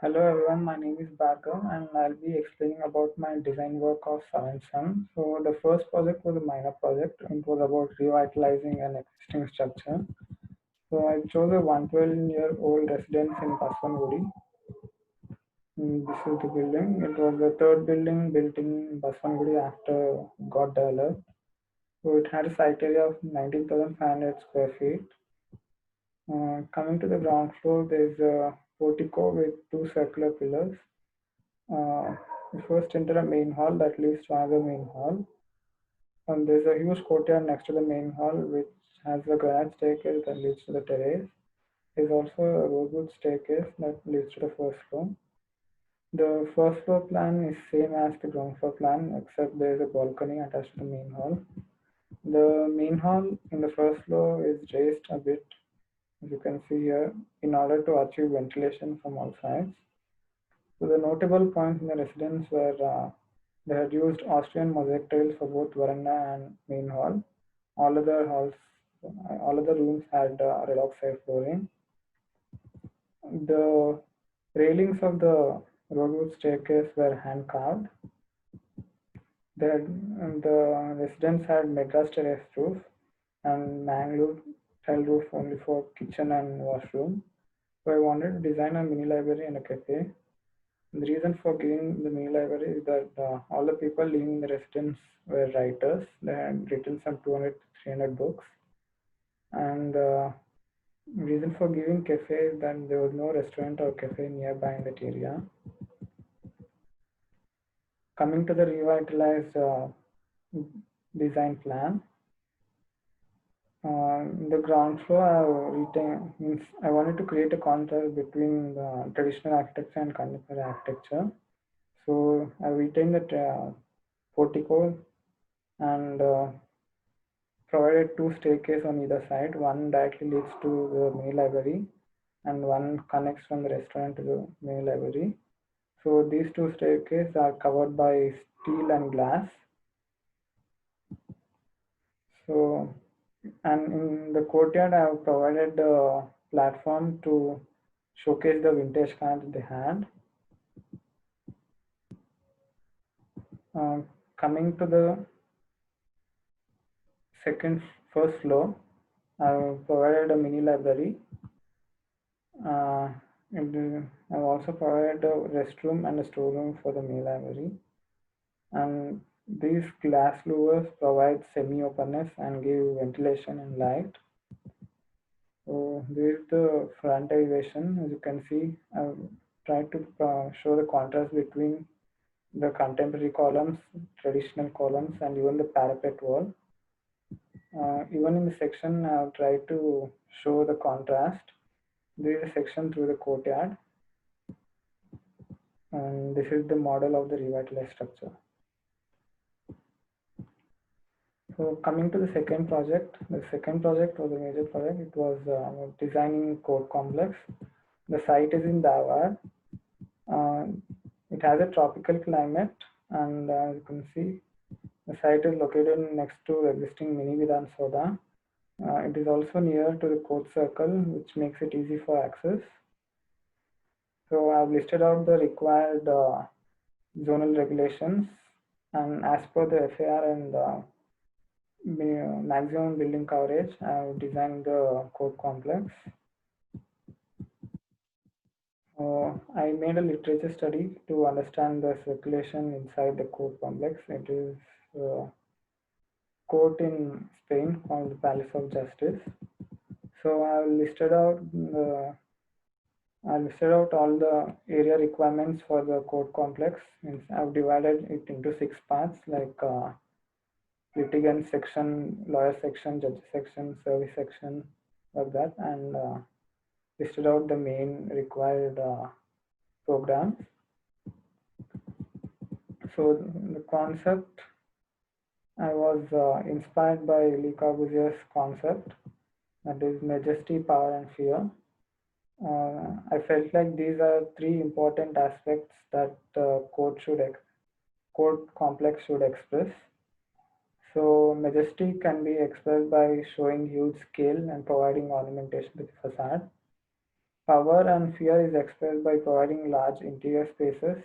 Hello everyone, my name is Bhargav and I'll be explaining about my design work of 7 So the first project was a minor project. It was about revitalizing an existing structure. So I chose a 112-year-old residence in Baswangudi. This is the building. It was the third building built in Baswangudi after it got developed. So it had a site area of 19,500 square feet. Coming to the ground floor, there's a portico with two circular pillars. We first enter a main hall that leads to another main hall. And there's a huge courtyard next to the main hall, which has a granite staircase that leads to the terrace. There's also a rosewood staircase that leads to the first floor. The first floor plan is same as the ground floor plan, except there's a balcony attached to the main hall. The main hall in the first floor is raised a bit, as you can see here, in order to achieve ventilation from all sides. So the notable points in the residence were they had used Austrian mosaic tiles for both veranda and main hall. All other halls, all other rooms had relaxed flooring. The railings of the rosewood staircase were hand carved. The residence had Madras terrace roof and mangrove tile roof only for kitchen and washroom. So I wanted to design a mini library and a cafe. The reason for giving the mini library is that all the people living in the residence were writers. They had written some 200 to 300 books. And the reason for giving cafe is that there was no restaurant or cafe nearby in that area. Coming to the revitalized design plan, the ground floor I wanted to create a contrast between the traditional architecture and contemporary architecture. So I retained the portico and provided two staircases on either side. One directly leads to the mini library and one connects from the restaurant to the mini library. So these two staircases are covered by steel and glass. So, and in the courtyard, I have provided a platform to showcase the vintage cars they had. Coming to the first floor, I have provided a mini library. And I've also provided a restroom and a storeroom for the mini library. And these glass louvers provide semi-openness and give ventilation and light. So this is the front elevation. As you can see, I've tried to show the contrast between the contemporary columns, traditional columns, and even the parapet wall. Even in the section, I've tried to show the contrast. This is a section through the courtyard. And this is the model of the revitalized structure. So coming to the second project was a major project. It was designing court complex. The site is in Dawar. It has a tropical climate, and as you can see, the site is located next to the existing mini Vidhan Soda. It is also near to the court circle, which makes it easy for access. So I've listed out the required zonal regulations, and as per the FAR and maximum building coverage, I have designed the court complex. I made a literature study to understand the circulation inside the court complex. It is a court in Spain called the Palace of Justice. So I listed out all the area requirements for the court complex. I've divided it into 6 parts, like litigant section, lawyer section, judge section, service section, like that, and listed out the main required programs. So the concept, I was inspired by Le Corbusier's concept, that is majesty, power, and fear. I felt like these are 3 important aspects that court complex should express. So majesty can be expressed by showing huge scale and providing ornamentation to the facade. Power and fear is expressed by providing large interior spaces,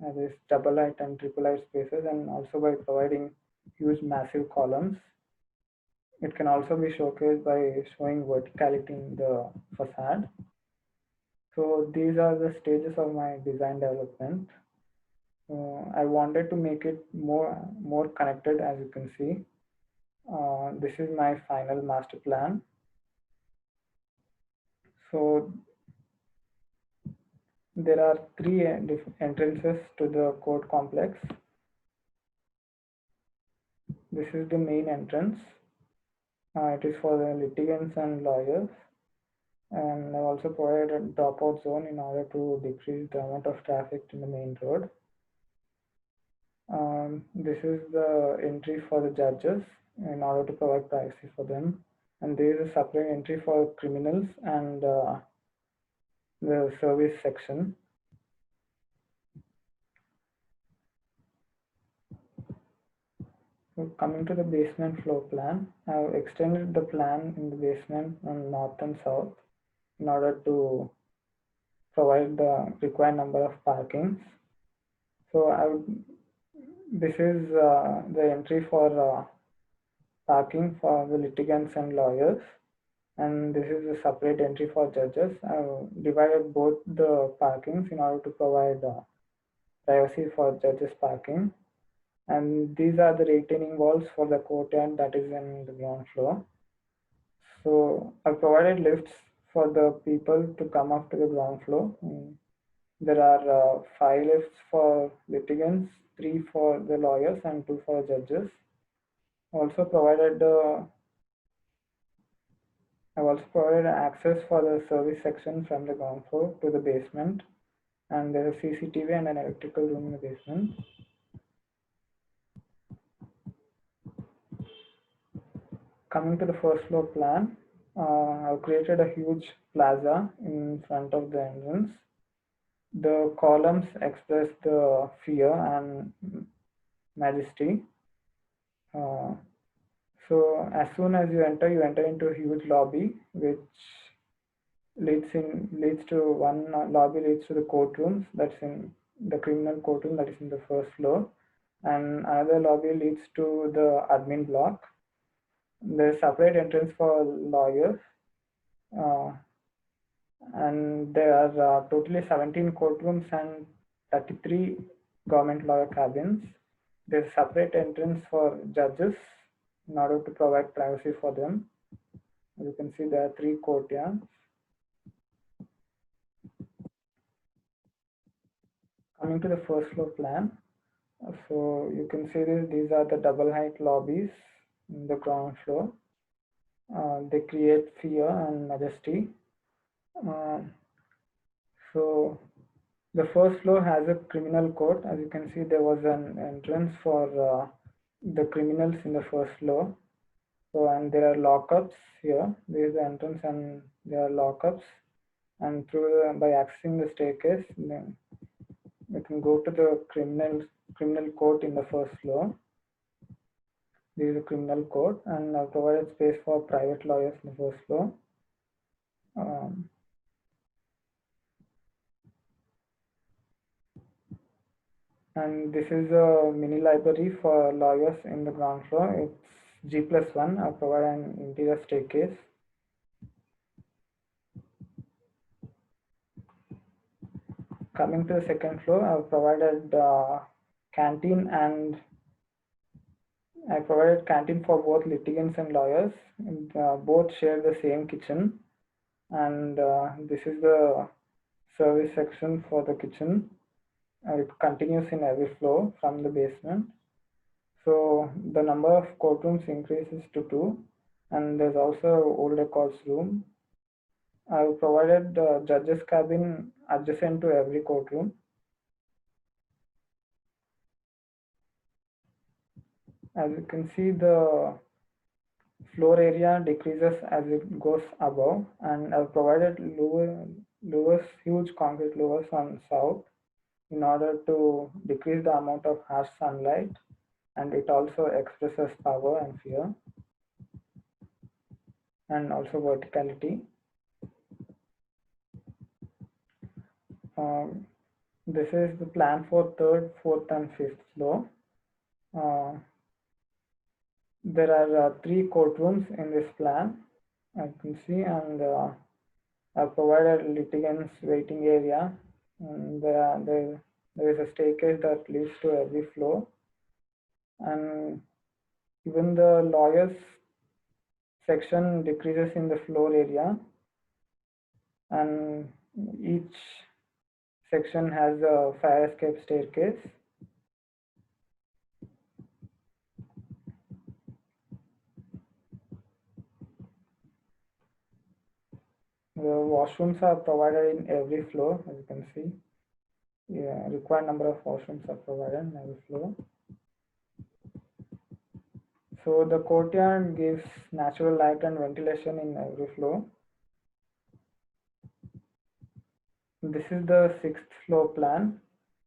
that is double height and triple height spaces, and also by providing huge massive columns. It can also be showcased by showing verticality in the facade. So these are the stages of my design development. I wanted to make it more connected, as you can see. This is my final master plan. So there are three entrances to the court complex. This is the main entrance. It is for the litigants and lawyers. And I also provided a dropout zone in order to decrease the amount of traffic in the main road. This is the entry for the judges in order to provide privacy for them. And there is a separate entry for criminals and the service section. So coming to the basement floor plan, I have extended the plan in the basement on north and south in order to provide the required number of parkings. So this is the entry for parking for the litigants and lawyers, and this is a separate entry for judges. I've divided both the parkings in order to provide privacy for judges parking. And these are the retaining walls for the courtyard that is in the ground floor. So I provided lifts for the people to come up to the ground floor. There are 5 lifts for litigants, 3 for the lawyers, and 2 for judges. Also provided I've also provided access for the service section from the ground floor to the basement, and there is CCTV and an electrical room in the basement. Coming to the first floor plan, I've created a huge plaza in front of the entrance. The columns express the fear and majesty. So as soon as you enter into a huge lobby, which leads to one lobby leads to the courtrooms that's in the criminal courtroom that is in the first floor, and another lobby leads to the admin block. There's separate entrance for lawyers, uh, and there are totally 17 courtrooms and 33 government lawyer cabins. There's separate entrance for judges in order to provide privacy for them. As you can see, there are 3 courtyards. Coming to the first floor plan, so you can see these are the double height lobbies in the ground floor. They create fear and majesty. So the first floor has a criminal court. As you can see, there was an entrance for the criminals in the first floor. So, and there are lockups here. There is the entrance and there are lockups. And by accessing the staircase, then we can go to the criminal court in the first floor. There is a criminal court, and I've provided space for private lawyers in the first floor. And this is a mini library for lawyers in the ground floor. It's G+1. I'll provide an interior staircase. Coming to the second floor, I've provided canteen, and I provided canteen for both litigants and lawyers. And, both share the same kitchen, and this is the service section for the kitchen. It continues in every floor from the basement. So the number of courtrooms increases to 2, and there's also old records room. I've provided the judges cabin adjacent to every courtroom. As you can see, the floor area decreases as it goes above, and I've provided louvers, huge concrete louvers on south in order to decrease the amount of harsh sunlight, and it also expresses power and fear and also verticality. This is the plan for third, fourth, and fifth floor. There are three courtrooms in this plan, I can see, and I've provided litigants waiting area. And there is a staircase that leads to every floor, and even the lawyers section decreases in the floor area, and each section has a fire escape staircase. The washrooms are provided in every floor, as you can see. Yeah, required number of washrooms are provided in every floor. So the courtyard gives natural light and ventilation in every floor. This is the sixth floor plan.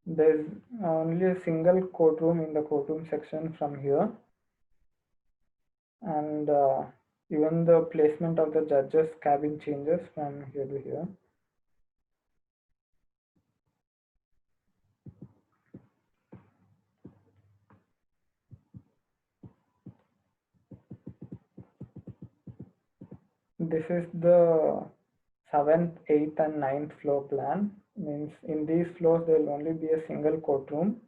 There's only a single courtroom in the courtroom section from here, and even the placement of the judges cabin changes from here to here. This is the 7th, 8th, and 9th floor plan. Means in these floors there will only be a single courtroom.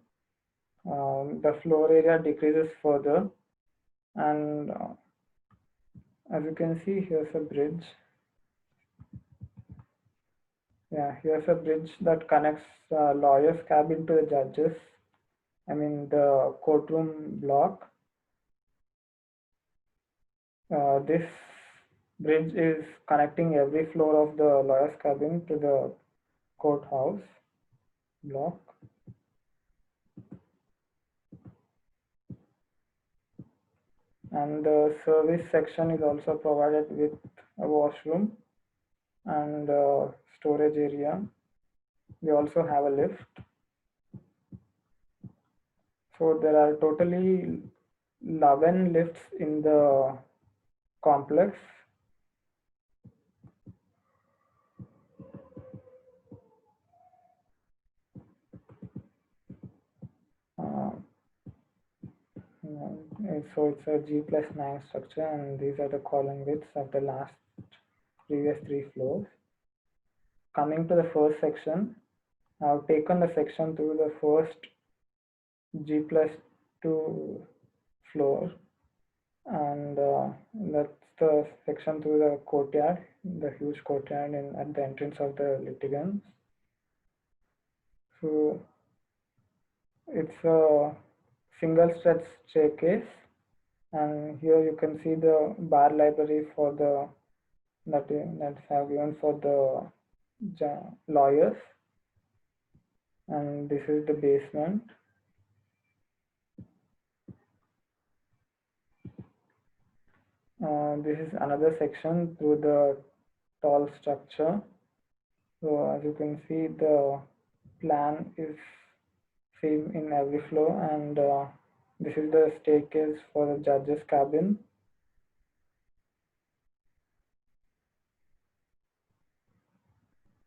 The floor area decreases further, and as you can see, here's a bridge. Yeah, here's a bridge that connects lawyer's cabin to the judges. I mean the courtroom block. This bridge is connecting every floor of the lawyer's cabin to the courthouse block. And the service section is also provided with a washroom and a storage area. We also have a lift. So there are totally 11 lifts in the complex. So it's a G+9 structure, and these are the column widths of the previous three floors. Coming to the first section, I've taken the section through the first G+2 floor, and that's the section through the courtyard, the huge courtyard at the entrance of the litigants. So it's a single stretch staircase, and here you can see the bar library for the that's have given for the lawyers, and this is the basement. This is another section through the tall structure. So as you can see, the plan is same in every floor, and this is the staircase for the judge's cabin.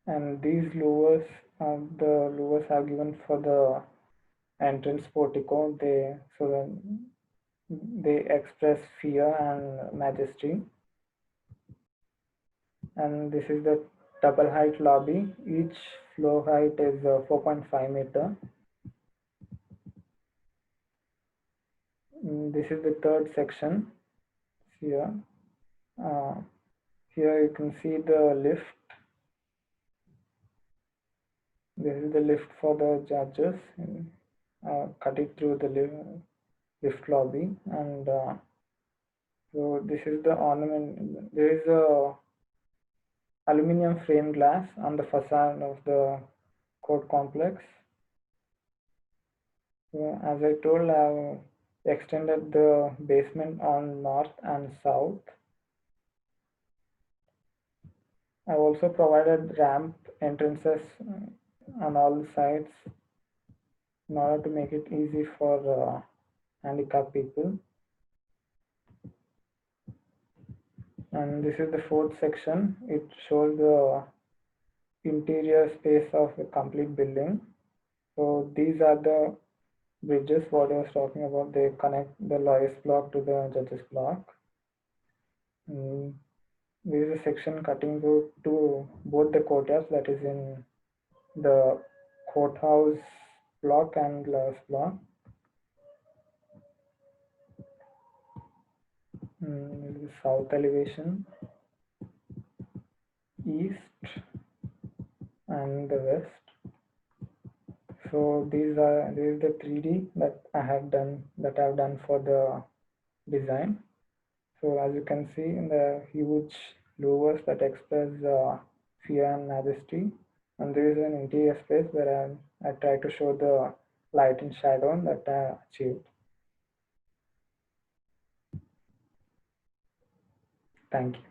And these louvers, the louvers are given for the entrance portico. They express fear and majesty. And this is the double height lobby. Each floor height is 4.5 meter. This is the third section here. Here you can see the lift. This is the lift for the judges. Cut it through the lift lobby, and so this is the ornament. There is a aluminum frame glass on the facade of the court complex. So as I told, I've extended the basement on north and south. I've also provided ramp entrances on all sides in order to make it easy for handicapped people. And this is the fourth section. It shows the interior space of a complete building. So these are the bridges what I was talking about. They connect the lawyer's block to the judge's block. Mm, there is a section cutting through to both the courtyards, that is in the courthouse block and lawyer's block. This is south elevation, east, and the west. So this is the 3D that I've done for the design. So as you can see in the huge louvers that express fear and majesty, and there is an interior space where I try to show the light and shadow that I achieved. Thank you.